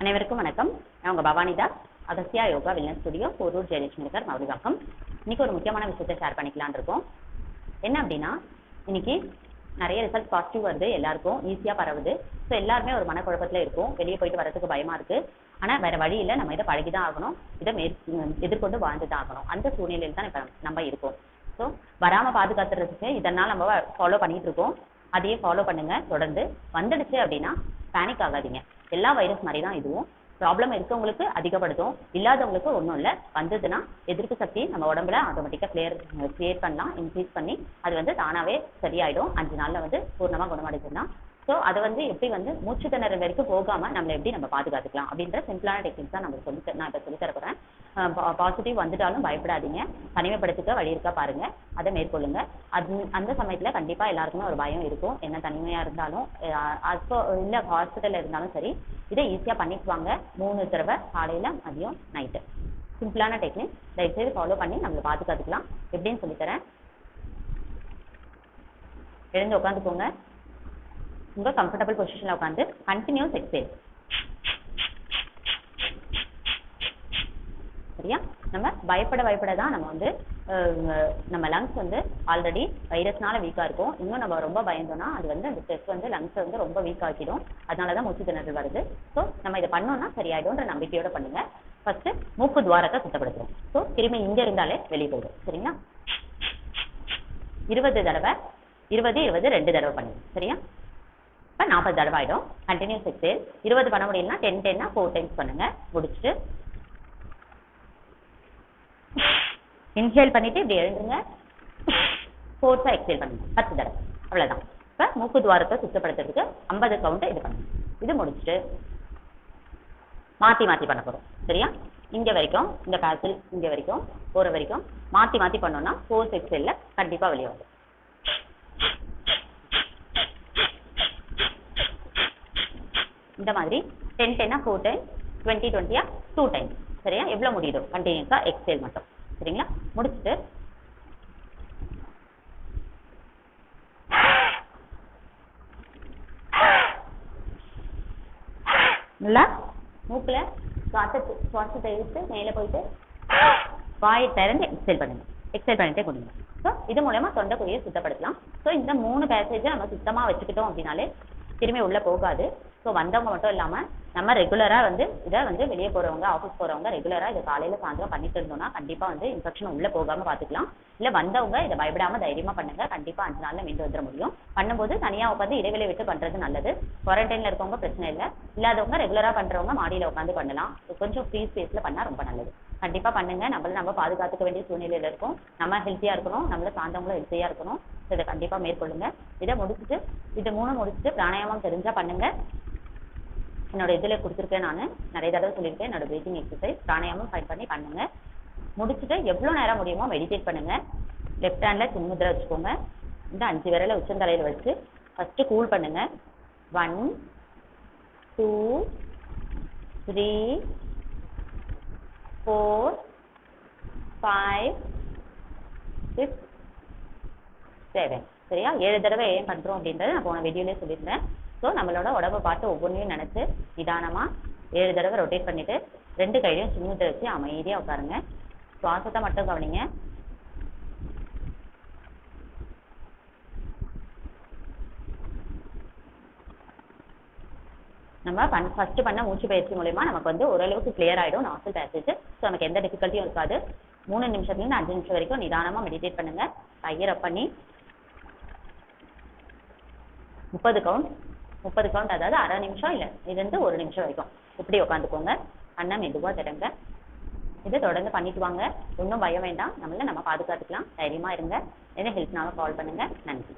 அனைவருக்கும் வணக்கம். நான் உங்கள் பவானிதா, அகஸ்தியா யோகா வெல்னஸ் ஸ்டுடியோ, போரூர் ஜெயலட்சுமி நகர், மவுலிவாக்கம். இன்னைக்கு ஒரு முக்கியமான விஷயத்தை ஷேர் பண்ணிக்கலான் இருக்கோம். என்ன அப்படின்னா, இன்னைக்கு நிறைய ரிசல்ட் பாசிட்டிவ் வருது, எல்லாருக்கும் ஈஸியாக பரவுது. ஸோ எல்லாருமே ஒரு மனக்குழப்பத்தில் இருக்கும், வெளியே போயிட்டு வரதுக்கு பயமா இருக்கு. ஆனால் வேற வழி இல்லை, நம்ம இதை பழகி தான் ஆகணும், இதை எதிர்கொண்டு வாழ்ந்து தான் ஆகணும். அந்த சூழ்நிலையில் தான் இப்போ நம்ம இருக்கோம். ஸோ வராமல் பாதுகாத்துறதுக்கு இதனால் நம்ம ஃபாலோ பண்ணிட்டு இருக்கோம். அதையே ஃபாலோ பண்ணுங்க தொடர்ந்து. வந்துடுச்சு அப்படின்னா பேனிக் ஆகாதீங்க. எல்லா வைரஸ் மாதிரி தான் இதுவும். ப்ராப்ளம் இருக்கவங்களுக்கு அதிகப்படுத்தும், இல்லாதவங்களுக்கு ஒன்றும் இல்லை. வந்ததுன்னா எதிர்ப்பு சக்தி நம்ம உடம்புல ஆட்டோமேட்டிக்காக கிரியேட் பண்ணலாம், இன்க்ரீஸ் பண்ணி அது தானாகவே சரியாயிடும். 5 நாளில் பூர்ணமாக குணமடைஞ்சுன்னா. ஸோ அதை எப்படி மூச்சு திணறல் வரைக்கும் போகாமல் நம்மளை எப்படி நம்ம பாதுகாத்துக்கலாம் அப்படின்ற சிம்பிளான டெக்னிக்ஸ் தான் நான் இப்போ சொல்லித்தரப்போகிறேன். பாசிட்டிவ் வந்துட்டாலும் பயப்படாதீங்க, தனிமைப்படுத்திக்க வழி இருக்கா பாருங்க, அதை மேற்கொள்ளுங்க. அந்த சமயத்தில் கண்டிப்பாக எல்லாருக்குமே ஒரு பயம் இருக்கும். என்ன தனிமையாக இருந்தாலும் அப்போ இல்லை ஹாஸ்பிட்டலில் இருந்தாலும் சரி, இதை ஈஸியாக பண்ணிக்குவாங்க. 3 தடவை காலையில், மதியம், நைட்டு. சிம்பிளான டெக்னிக், தயவுசெய்து ஃபாலோ பண்ணி நம்மளை பாதுகாத்துக்கலாம். எப்படின்னு சொல்லித்தரேன். எழுந்து உட்காந்துக்கோங்க. உங்கள் கம்ஃபர்டபுள் பொசிஷனில் உட்காந்து கண்டினியூஸ் எக்ஸேல். சரியா? நம்ம பயப்பட தான் நம்ம லங்ஸ் ஆல்ரெடி வைரஸ்னால வீக்காக இருக்கும். இன்னும் நம்ம ரொம்ப பயந்தோம்னா அது அந்த ஸ்ட்ரெஸ் லங்ஸ் ரொம்ப வீக் ஆக்கிடும். அதனால தான் மூச்சு திணறல் வருது. ஸோ நம்ம இதை பண்ணோம்னா சரியாயிடும்ன்ற நம்பிக்கையோட பண்ணுங்க. ஃபர்ஸ்ட் மூக்கு துவாரத்தை சுத்தப்படுத்துறோம். ஸோ கிருமி இங்கே இருந்தாலே வெளியே போயிடும். சரிங்களா? 20 தடவை 2 தடவை பண்ணுங்க. சரியா? இப்போ 40 தடவை ஆகிடும். Continuous exhale. 20 பண்ண முடியலன்னா 10 4 டைம்ஸ் பண்ணுங்க. முடிச்சுட்டு இன்ஹேல் பண்ணிட்டு இப்படி எழுதுங்க. ஃபோர்ஸாக எக்ஸேல் பண்ணுங்க 10 தடவை. அவ்வளோதான். இப்போ மூக்கு துவாரத்தை சுத்தப்படுத்துறதுக்கு 50 கவுண்ட் இது பண்ணுங்க. இது முடிச்சுட்டு மாற்றி பண்ண போகிறோம். சரியா? இங்கே வரைக்கும் இந்த பேசில் இங்கே வரைக்கும் போகிற வரைக்கும் மாற்றி பண்ணோம்னா ஃபோர்ஸ் எக்ஸேலில் கண்டிப்பாக வெளியே வரும். இந்த மாதிரி 10 4 டைம், 20 2 டைம். சரியா? எவ்வளோ முடியுதோ கண்டினியூஸாக எக்ஸேல் மட்டும். சரிங்களா? முடிச்சுட்டு நல்லா மூக்கில் சுவாசத்தை இழுத்து மேலே போயிட்டு வாயை திறந்து எக்ஸேல் பண்ணுங்க. எக்ஸேல் பண்ணிட்டே கொடுங்க. ஸோ இது மூலமா தொண்டைக்குழியை சுத்தப்படுத்தலாம். ஸோ இந்த 3 பேசேஜை நம்ம சுத்தமாக வச்சுக்கிட்டோம் அப்படின்னாலே திரும்பி உள்ளே போகாது. ஸோ வந்தவங்க மட்டும் இல்லாமல் நம்ம ரெகுலராக இதை வெளியே போகிறவங்க, ஆஃபீஸ் போகிறவங்க ரெகுலராக இதை காலையில் சாயந்தரம் பண்ணிட்டு இருந்தோம்னா கண்டிப்பாக இன்ஃபெக்ஷன் உள்ளே போகாமல் பார்த்துக்கலாம். இல்லை வந்தவங்க இதை பயப்படாமல் தைரியமாக பண்ணுங்க. கண்டிப்பாக 5 நாளில் மீண்டு வந்துட முடியும். பண்ணும்போது தனியாக உட்காந்து இடைவெளி விட்டு பண்ணுறது நல்லது. குவாரண்டைனில் இருக்கவங்க பிரச்சனை இல்லை. இல்லாதவங்க ரெகுலராக பண்ணுறவங்க மாடியில் உட்காந்து பண்ணலாம். கொஞ்சம் ஃப்ரீ ஸ்பேஸில் பண்ணால் ரொம்ப நல்லது. கண்டிப்பாக பண்ணுங்க. நம்ம பாதுகாத்துக்க வேண்டிய சூழ்நிலையில் இருக்கும். நம்ம ஹெல்த்தியாக இருக்கணும், நம்மள சார்ந்தவங்களும் ஹெல்த்தியாக இருக்கணும். இதை கண்டிப்பாக மேற்கொள்ளுங்க. இதை முடிச்சுட்டு இது 3 முடிச்சுட்டு பிராணாயாமம் தெரிஞ்சால் பண்ணுங்க. என்னோட இதில் கொடுத்துருக்கேன். நான் நிறைய தடவை சொல்லியிருக்கேன். என்னோட பிரீத்திங் எக்ஸசைஸ் பிராணாயாமம் ஃபைன் பண்ணி பண்ணுங்க. முடிச்சுட்டு எவ்வளோ நேரம் முடியுமோ மெடிடேட் பண்ணுங்க. லெஃப்ட் ஹேண்டில் சின்முதிரை வச்சுக்கோங்க. இந்த 5 விரலை உச்சந்தலையில் வச்சு ஃபஸ்ட்டு கூல் பண்ணுங்க. 1 2 3 4 5 6 7. சரியா? 7 தடவை ஏன் பண்ணுறோம் அப்படின்றத நான் போன வீடியோலேயே சொல்லியிருந்தேன். ஸோ நம்மளோட உடம்பை பார்த்து ஒவ்வொன்றையும் நினச்சி நிதானமாக 7 தடவை ரொட்டேட் பண்ணிவிட்டு 2 கையிலையும் சின்னத்தை வச்சு அமைதியாக உட்காருங்க. சுவாசத்தை மட்டும் கவனிங்க. நம்ம ஃபஸ்ட்டு பண்ண மூச்சு பயிற்சி மூலமா நமக்கு ஓரளவுக்கு கிளியர் ஆகிடும் நாசல் பேசேஜ். ஸோ நமக்கு எந்த டிஃபிகல்ட்டியும் இருக்காது. 3 நிமிஷத்துலேருந்து 5 நிமிஷம் வரைக்கும் நிதானமாக மெடிடேட் பண்ணுங்க. கையை ரப் பண்ணி 30 கவுண்ட், அதாவது அரை நிமிஷம் இல்லை இருந்து 1 நிமிஷம் வரைக்கும் இப்படி உட்காந்துக்கோங்க. கண்ணை மெதுவாக திறங்க. இதை தொடர்ந்து பண்ணிட்டு வாங்க. ஒன்றும் பயம் வேண்டாம். நம்ம பாதுகாத்துக்கலாம். தைரியமாக இருங்க. எந்த ஹெல்ப்னாலும் கால் பண்ணுங்க. நன்றி.